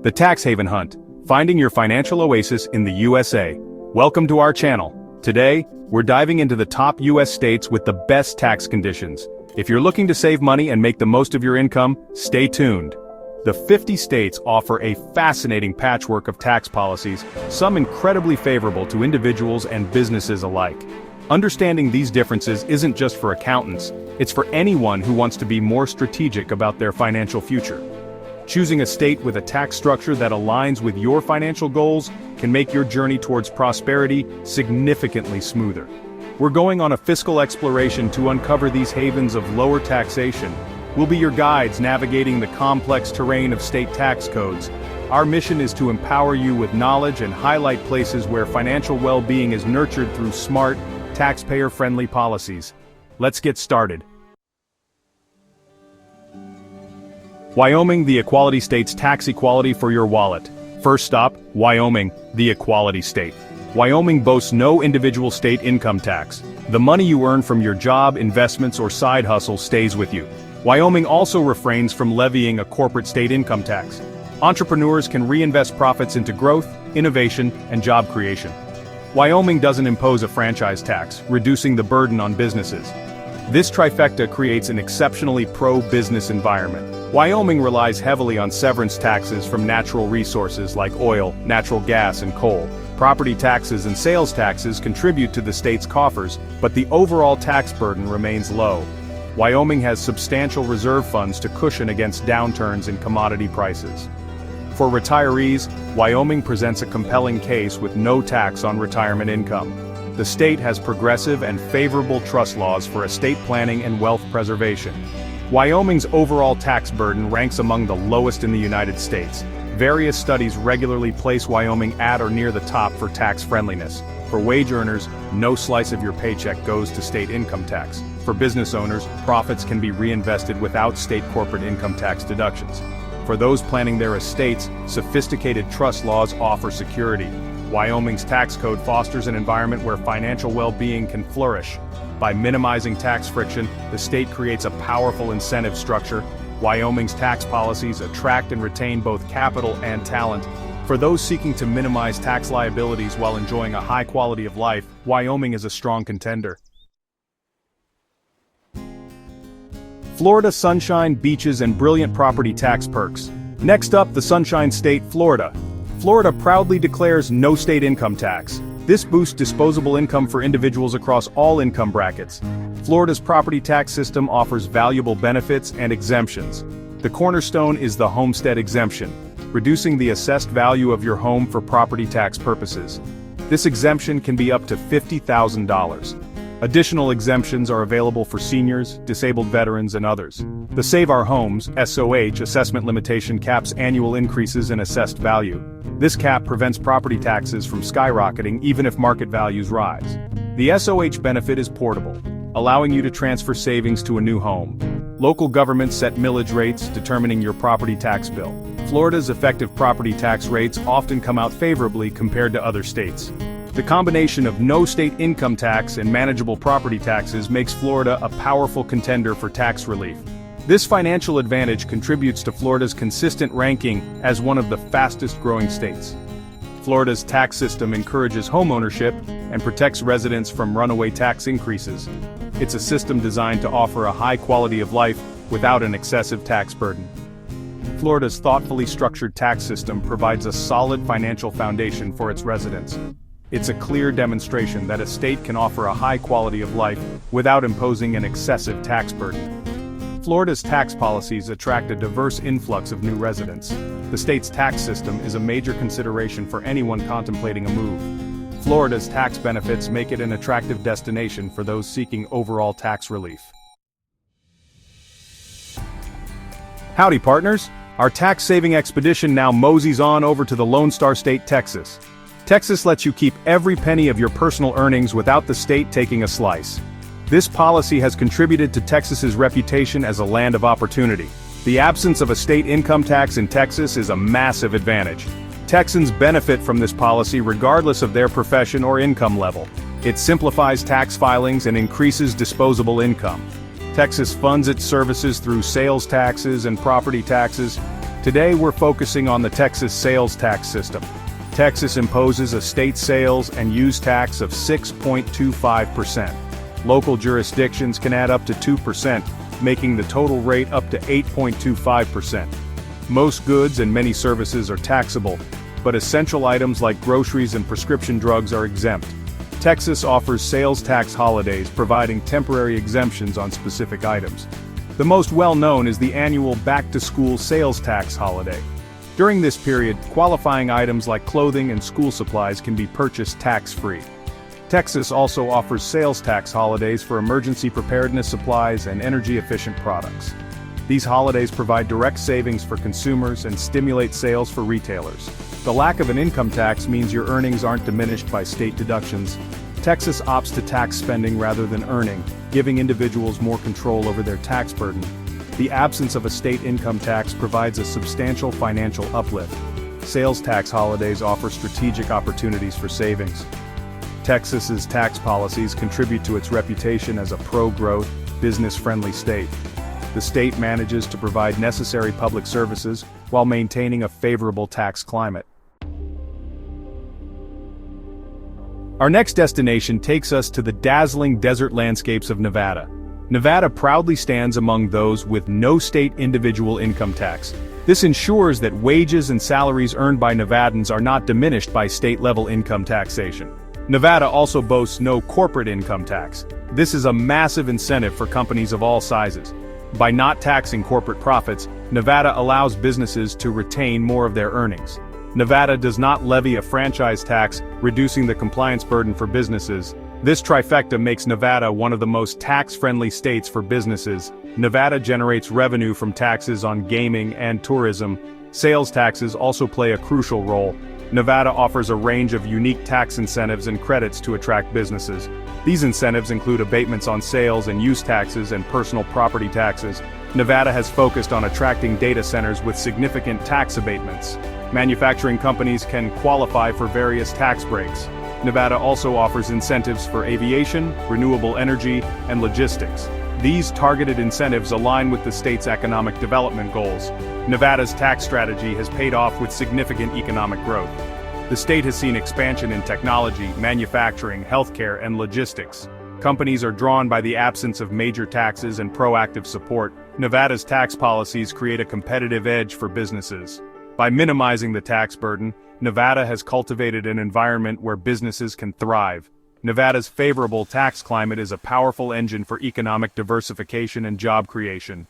The Tax Haven Hunt, finding your financial oasis in the USA. Welcome to our channel. Today, we're diving into the top US states with the best tax conditions. If you're looking to save money and make the most of your income, stay tuned. The 50 states offer a fascinating patchwork of tax policies, some incredibly favorable to individuals and businesses alike. Understanding these differences isn't just for accountants, it's for anyone who wants to be more strategic about their financial future. Choosing a state with a tax structure that aligns with your financial goals can make your journey towards prosperity significantly smoother. We're going on a fiscal exploration to uncover these havens of lower taxation. We'll be your guides navigating the complex terrain of state tax codes. Our mission is to empower you with knowledge and highlight places where financial well-being is nurtured through smart, taxpayer-friendly policies. Let's get started. Wyoming, the Equality State's tax equality for your wallet. First stop, Wyoming, the Equality State. Wyoming boasts no individual state income tax. The money you earn from your job, investments, or side hustle stays with you. Wyoming also refrains from levying a corporate state income tax. Entrepreneurs can reinvest profits into growth, innovation, and job creation. Wyoming doesn't impose a franchise tax, reducing the burden on businesses. This trifecta creates an exceptionally pro-business environment. Wyoming relies heavily on severance taxes from natural resources like oil, natural gas, and coal. Property taxes and sales taxes contribute to the state's coffers, but the overall tax burden remains low. Wyoming has substantial reserve funds to cushion against downturns in commodity prices. For retirees, Wyoming presents a compelling case with no tax on retirement income. The state has progressive and favorable trust laws for estate planning and wealth preservation. Wyoming's overall tax burden ranks among the lowest in the United States. Various studies regularly place Wyoming at or near the top for tax friendliness. For wage earners, no slice of your paycheck goes to state income tax. For business owners, profits can be reinvested without state corporate income tax deductions. For those planning their estates, sophisticated trust laws offer security. Wyoming's tax code fosters an environment where financial well-being can flourish. By minimizing tax friction, the state creates a powerful incentive structure. Wyoming's tax policies attract and retain both capital and talent. For those seeking to minimize tax liabilities while enjoying a high quality of life, Wyoming is a strong contender. Florida sunshine, beaches, and brilliant property tax perks. Next up, the Sunshine State, Florida. Florida proudly declares no state income tax. This boosts disposable income for individuals across all income brackets. Florida's property tax system offers valuable benefits and exemptions. The cornerstone is the homestead exemption, reducing the assessed value of your home for property tax purposes. This exemption can be up to $50,000. Additional exemptions are available for seniors, disabled veterans, and others. The Save Our Homes (SOH) assessment limitation caps annual increases in assessed value. This cap prevents property taxes from skyrocketing even if market values rise. The SOH benefit is portable, allowing you to transfer savings to a new home. Local governments set millage rates, determining your property tax bill. Florida's effective property tax rates often come out favorably compared to other states. The combination of no state income tax and manageable property taxes makes Florida a powerful contender for tax relief. This financial advantage contributes to Florida's consistent ranking as one of the fastest-growing states. Florida's tax system encourages homeownership and protects residents from runaway tax increases. It's a system designed to offer a high quality of life without an excessive tax burden. Florida's thoughtfully structured tax system provides a solid financial foundation for its residents. It's a clear demonstration that a state can offer a high quality of life without imposing an excessive tax burden. Florida's tax policies attract a diverse influx of new residents. The state's tax system is a major consideration for anyone contemplating a move. Florida's tax benefits make it an attractive destination for those seeking overall tax relief. Howdy, partners! Our tax-saving expedition now moseys on over to the Lone Star State, Texas. Texas lets you keep every penny of your personal earnings without the state taking a slice. This policy has contributed to Texas's reputation as a land of opportunity. The absence of a state income tax in Texas is a massive advantage. Texans benefit from this policy regardless of their profession or income level. It simplifies tax filings and increases disposable income. Texas funds its services through sales taxes and property taxes. Today we're focusing on the Texas sales tax system. Texas imposes a state sales and use tax of 6.25%. Local jurisdictions can add up to 2%, making the total rate up to 8.25%. Most goods and many services are taxable, but essential items like groceries and prescription drugs are exempt. Texas offers sales tax holidays, providing temporary exemptions on specific items. The most well-known is the annual back-to-school sales tax holiday. During this period, qualifying items like clothing and school supplies can be purchased tax-free. Texas also offers sales tax holidays for emergency preparedness supplies and energy-efficient products. These holidays provide direct savings for consumers and stimulate sales for retailers. The lack of an income tax means your earnings aren't diminished by state deductions. Texas opts to tax spending rather than earning, giving individuals more control over their tax burden. The absence of a state income tax provides a substantial financial uplift. Sales tax holidays offer strategic opportunities for savings. Texas's tax policies contribute to its reputation as a pro-growth, business-friendly state. The state manages to provide necessary public services while maintaining a favorable tax climate. Our next destination takes us to the dazzling desert landscapes of Nevada. Nevada proudly stands among those with no state individual income tax. This ensures that wages and salaries earned by Nevadans are not diminished by state-level income taxation. Nevada also boasts no corporate income tax. This is a massive incentive for companies of all sizes. By not taxing corporate profits, Nevada allows businesses to retain more of their earnings. Nevada does not levy a franchise tax, reducing the compliance burden for businesses. This trifecta makes Nevada one of the most tax-friendly states for businesses. Nevada generates revenue from taxes on gaming and tourism. Sales taxes also play a crucial role. Nevada offers a range of unique tax incentives and credits to attract businesses. These incentives include abatements on sales and use taxes and personal property taxes. Nevada has focused on attracting data centers with significant tax abatements. Manufacturing companies can qualify for various tax breaks. Nevada also offers incentives for aviation, renewable energy, and logistics. These targeted incentives align with the state's economic development goals. Nevada's tax strategy has paid off with significant economic growth. The state has seen expansion in technology, manufacturing, healthcare, and logistics. Companies are drawn by the absence of major taxes and proactive support. Nevada's tax policies create a competitive edge for businesses. By minimizing the tax burden, Nevada has cultivated an environment where businesses can thrive. Nevada's favorable tax climate is a powerful engine for economic diversification and job creation.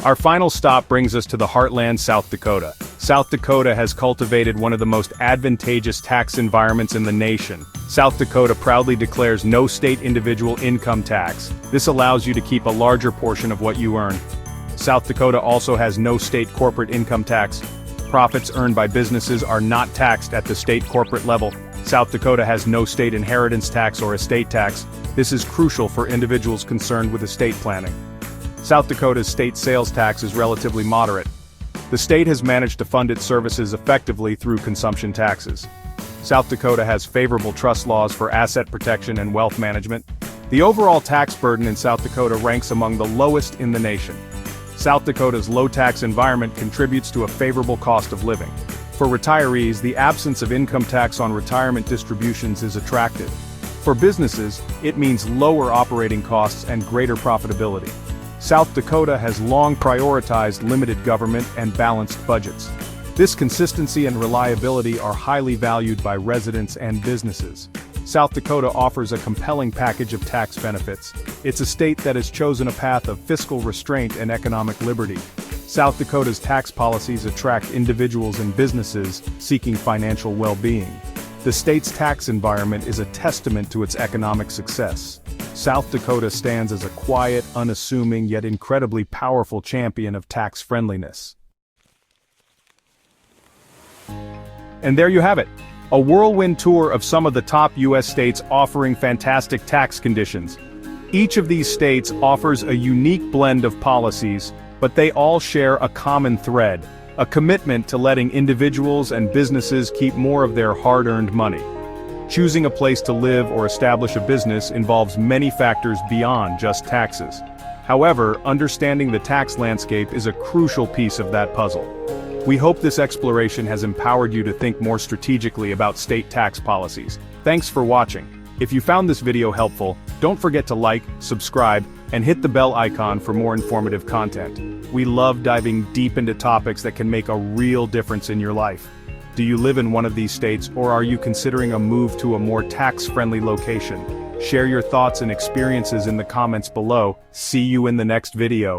Our final stop brings us to the heartland, South Dakota. South Dakota has cultivated one of the most advantageous tax environments in the nation. South Dakota proudly declares no state individual income tax. This allows you to keep a larger portion of what you earn. South Dakota also has no state corporate income tax. Profits earned by businesses are not taxed at the state corporate level. South Dakota has no state inheritance tax or estate tax. This is crucial for individuals concerned with estate planning. South Dakota's state sales tax is relatively moderate. The state has managed to fund its services effectively through consumption taxes. South Dakota has favorable trust laws for asset protection and wealth management. The overall tax burden in South Dakota ranks among the lowest in the nation. South Dakota's low-tax environment contributes to a favorable cost of living. For retirees, the absence of income tax on retirement distributions is attractive. For businesses, it means lower operating costs and greater profitability. South Dakota has long prioritized limited government and balanced budgets. This consistency and reliability are highly valued by residents and businesses. South Dakota offers a compelling package of tax benefits. It's a state that has chosen a path of fiscal restraint and economic liberty. South Dakota's tax policies attract individuals and businesses seeking financial well-being. The state's tax environment is a testament to its economic success. South Dakota stands as a quiet, unassuming, yet incredibly powerful champion of tax friendliness. And there you have it. A whirlwind tour of some of the top U.S. states offering fantastic tax conditions. Each of these states offers a unique blend of policies, but they all share a common thread, a commitment to letting individuals and businesses keep more of their hard-earned money. Choosing a place to live or establish a business involves many factors beyond just taxes. However, understanding the tax landscape is a crucial piece of that puzzle. We hope this exploration has empowered you to think more strategically about state tax policies. Thanks for watching. If you found this video helpful, don't forget to like, subscribe, and hit the bell icon for more informative content. We love diving deep into topics that can make a real difference in your life. Do you live in one of these states, or are you considering a move to a more tax-friendly location? Share your thoughts and experiences in the comments below. See you in the next video.